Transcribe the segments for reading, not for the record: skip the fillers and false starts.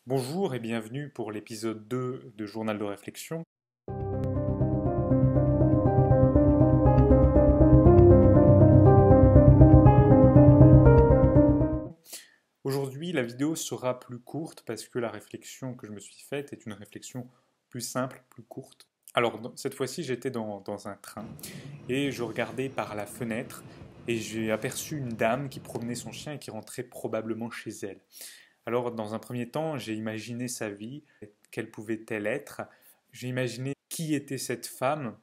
Bonjour et bienvenue pour l'épisode 2 de Journal de réflexion. Aujourd'hui, la vidéo sera plus courte parce que la réflexion que je me suis faite est une réflexion plus simple, plus courte. Alors, cette fois-ci, j'étais dans un train et je regardais par la fenêtre et j'ai aperçu une dame qui promenait son chien et qui rentrait probablement chez elle. Alors, dans un premier temps, j'ai imaginé sa vie, quelle pouvait-elle être. J'ai imaginé qui était cette femme.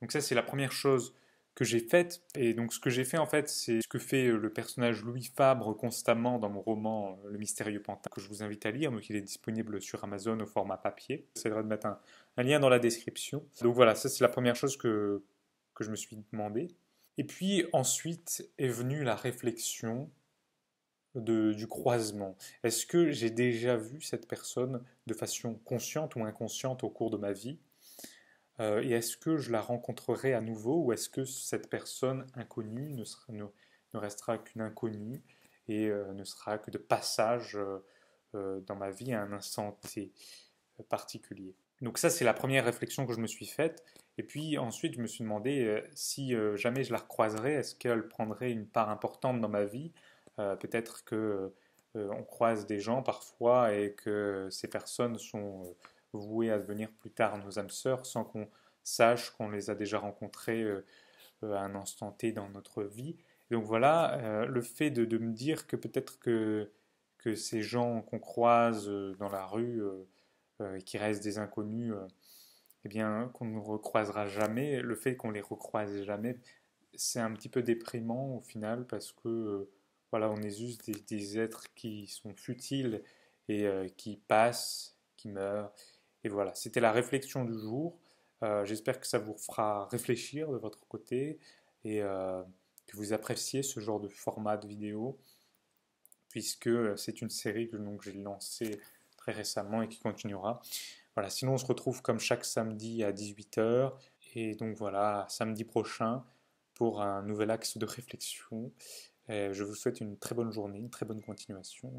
Donc ça, c'est la première chose que j'ai faite. Et donc ce que j'ai fait, en fait, c'est ce que fait le personnage Louis Fabre constamment dans mon roman Le mystérieux pantin, que je vous invite à lire. Donc il est disponible sur Amazon au format papier. J'essaierai de mettre un lien dans la description. Donc voilà, ça c'est la première chose que je me suis demandé. Et puis ensuite est venue la réflexion du croisement. Est-ce que j'ai déjà vu cette personne de façon consciente ou inconsciente au cours de ma vie? Et est-ce que je la rencontrerai à nouveau ou est-ce que cette personne inconnue ne restera qu'une inconnue et ne sera que de passage dans ma vie à un instant T particulier? Donc ça, c'est la première réflexion que je me suis faite. Et puis ensuite, je me suis demandé si jamais je la recroiserais, est-ce qu'elle prendrait une part importante dans ma vie? Peut-être que on croise des gens parfois et que ces personnes sont vouées à devenir plus tard nos âmes sœurs sans qu'on sache qu'on les a déjà rencontrées à un instant T dans notre vie. Et donc voilà, le fait de me dire que peut-être que ces gens qu'on croise dans la rue et qui restent des inconnus, eh bien, qu'on ne recroisera jamais, le fait qu'on les recroise jamais, c'est un petit peu déprimant au final parce que voilà, on est juste des êtres qui sont futiles et qui passent, qui meurent. Et voilà, c'était la réflexion du jour. J'espère que ça vous fera réfléchir de votre côté et que vous appréciez ce genre de format de vidéo, puisque c'est une série que donc, j'ai lancée très récemment et qui continuera. Voilà, sinon on se retrouve comme chaque samedi à 18 heures. Et donc voilà, samedi prochain pour un nouvel axe de réflexion. Je vous souhaite une très bonne journée, une très bonne continuation.